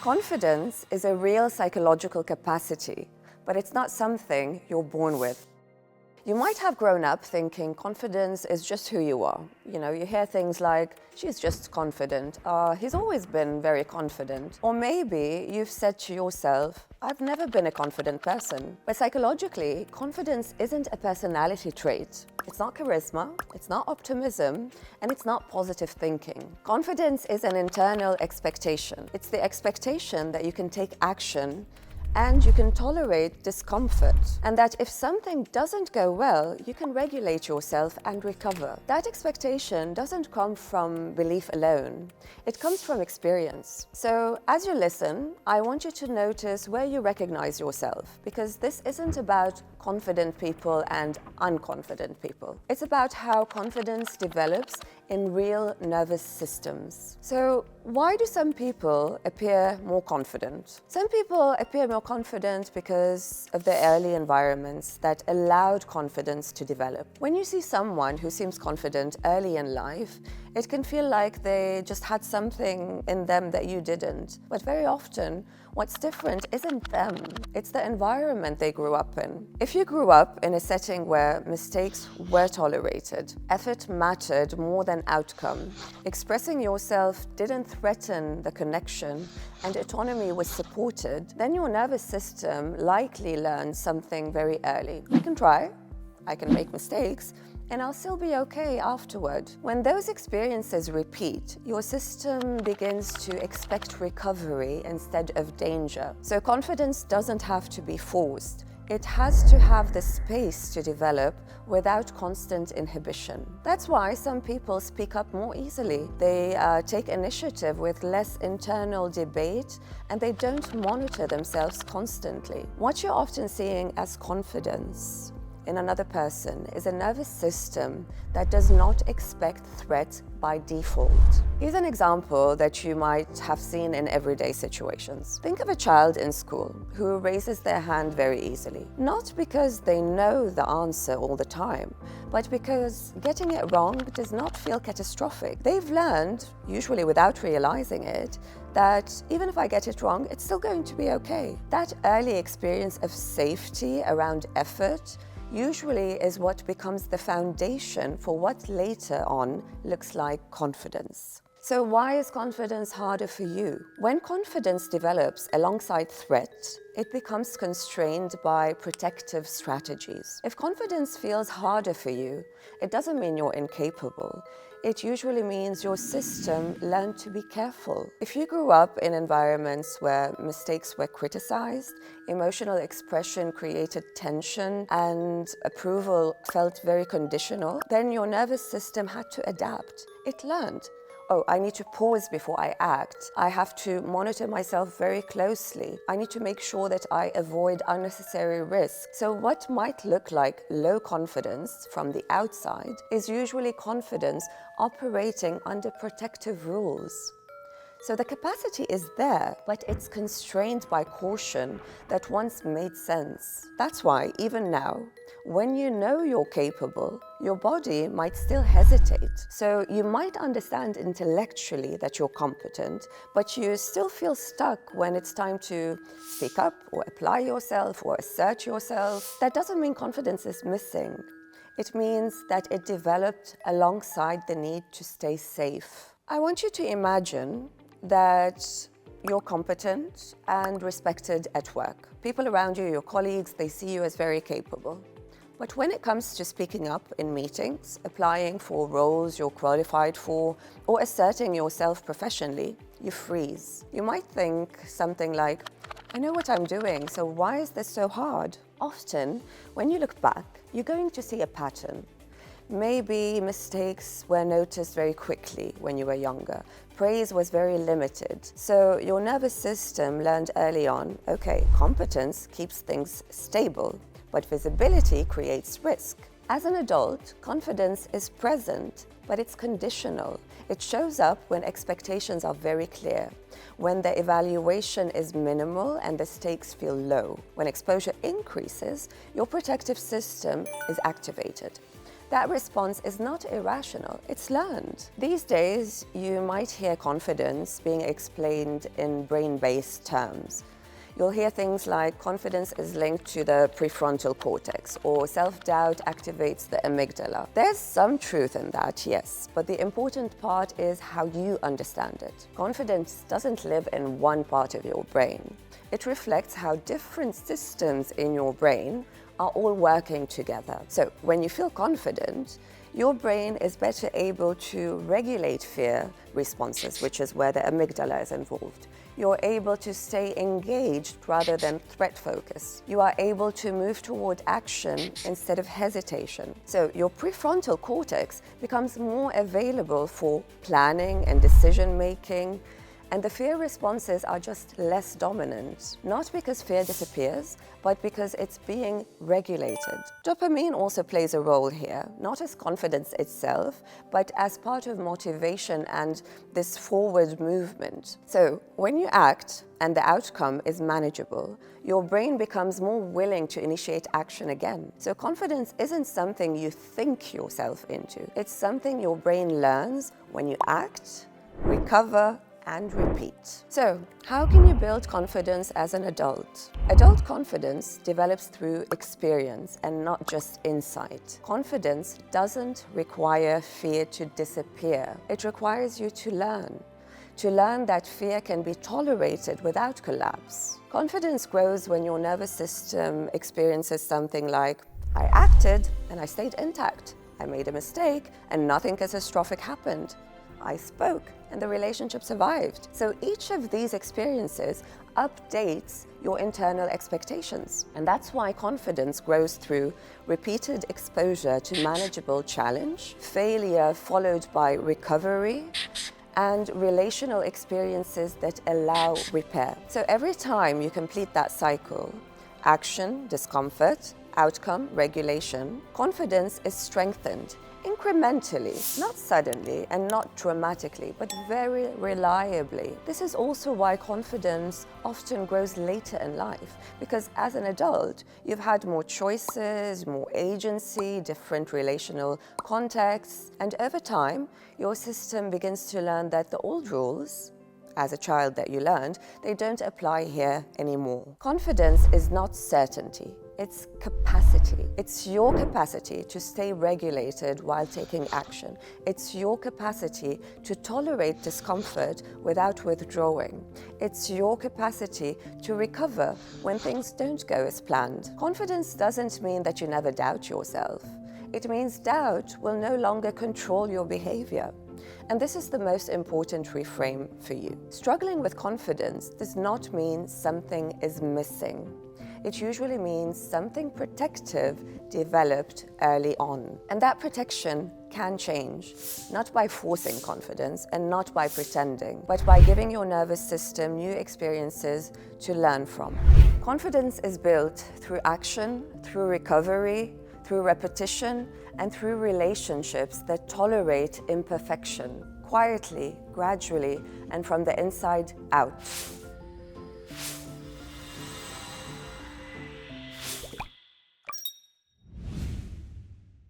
Confidence is a real psychological capacity, but it's not something you're born with. You might have grown up thinking confidence is just who you are. You hear things like, she's just confident, he's always been very confident. Or maybe you've said to yourself, I've never been a confident person. But psychologically, confidence isn't a personality trait. It's not charisma, it's not optimism, and it's not positive thinking. Confidence is an internal expectation. It's the expectation that you can take action and you can tolerate discomfort, and that if something doesn't go well, you can regulate yourself and recover. That expectation doesn't come from belief alone. It comes from experience. So as you listen, I want you to notice where you recognize yourself, because this isn't about confident people and unconfident people. It's about how confidence develops in real nervous systems. So why do some people appear more confident? Some people appear more confident because of their early environments that allowed confidence to develop. When you see someone who seems confident early in life, it can feel like they just had something in them that you didn't. But very often, what's different isn't them, it's the environment they grew up in. If you grew up in a setting where mistakes were tolerated, effort mattered more than outcome, expressing yourself didn't threaten the connection, and autonomy was supported, then your nervous system likely learned something very early. I can try, I can make mistakes, and I'll still be okay afterward. When those experiences repeat, your system begins to expect recovery instead of danger. So confidence doesn't have to be forced. It has to have the space to develop without constant inhibition. That's why some people speak up more easily. They take initiative with less internal debate, and they don't monitor themselves constantly. What you're often seeing as confidence in another person is a nervous system that does not expect threat by default. Here's an example that you might have seen in everyday situations. Think of a child in school who raises their hand very easily, not because they know the answer all the time, but because getting it wrong does not feel catastrophic. They've learned, usually without realizing it, that even if I get it wrong, it's still going to be okay. That early experience of safety around effort usually is what becomes the foundation for what later on looks like confidence. So why is confidence harder for you? When confidence develops alongside threat, it becomes constrained by protective strategies. If confidence feels harder for you, it doesn't mean you're incapable. It usually means your system learned to be careful. If you grew up in environments where mistakes were criticized, emotional expression created tension, and approval felt very conditional, then your nervous system had to adapt. It learned, oh, I need to pause before I act. I have to monitor myself very closely. I need to make sure that I avoid unnecessary risk. So what might look like low confidence from the outside is usually confidence operating under protective rules. So the capacity is there, but it's constrained by caution that once made sense. That's why, even now, when you know you're capable, your body might still hesitate. So you might understand intellectually that you're competent, but you still feel stuck when it's time to speak up or apply yourself or assert yourself. That doesn't mean confidence is missing. It means that it developed alongside the need to stay safe. I want you to imagine that you're competent and respected at work. People around you, your colleagues, they see you as very capable. But when it comes to speaking up in meetings, applying for roles you're qualified for, or asserting yourself professionally, you freeze. You might think something like, I know what I'm doing, so why is this so hard? Often, when you look back, you're going to see a pattern. Maybe mistakes were noticed very quickly when you were younger. Praise was very limited. So your nervous system learned early on, okay, competence keeps things stable, but visibility creates risk. As an adult, confidence is present, but it's conditional. It shows up when expectations are very clear, when the evaluation is minimal and the stakes feel low. When exposure increases, your protective system is activated. that response is not irrational, it's learned. These days, you might hear confidence being explained in brain-based terms. You'll hear things like confidence is linked to the prefrontal cortex, or self-doubt activates the amygdala. There's some truth in that, yes, but the important part is how you understand it. Confidence doesn't live in one part of your brain. It reflects how different systems in your brain are all working together. So when you feel confident, your brain is better able to regulate fear responses, which is where the amygdala is involved. You're able to stay engaged rather than threat focused. You are able to move toward action instead of hesitation. So your prefrontal cortex becomes more available for planning and decision making, and the fear responses are just less dominant, not because fear disappears, but because it's being regulated. Dopamine also plays a role here, not as confidence itself, but as part of motivation and this forward movement. So when you act and the outcome is manageable, your brain becomes more willing to initiate action again. So confidence isn't something you think yourself into. It's something your brain learns when you act, recover, and repeat. So, how can you build confidence as an adult? Adult confidence develops through experience and not just insight. Confidence doesn't require fear to disappear. It requires you to learn that fear can be tolerated without collapse. Confidence grows when your nervous system experiences something like, I acted and I stayed intact. I made a mistake and nothing catastrophic happened. I spoke and the relationship survived. So each of these experiences updates your internal expectations. And that's why confidence grows through repeated exposure to manageable challenge, failure followed by recovery, and relational experiences that allow repair. So every time you complete that cycle, action, discomfort, outcome, regulation, confidence is strengthened incrementally, not suddenly and not dramatically, but very reliably. This is also why confidence often grows later in life, because as an adult, you've had more choices, more agency, different relational contexts, and over time, your system begins to learn that the old rules, as a child that you learned, they don't apply here anymore. Confidence is not certainty. It's capacity. It's your capacity to stay regulated while taking action. It's your capacity to tolerate discomfort without withdrawing. It's your capacity to recover when things don't go as planned. Confidence doesn't mean that you never doubt yourself. It means doubt will no longer control your behavior. And this is the most important reframe for you. Struggling with confidence does not mean something is missing. It usually means something protective developed early on. And that protection can change, not by forcing confidence and not by pretending, but by giving your nervous system new experiences to learn from. Confidence is built through action, through recovery, through repetition, and through relationships that tolerate imperfection, quietly, gradually, and from the inside out.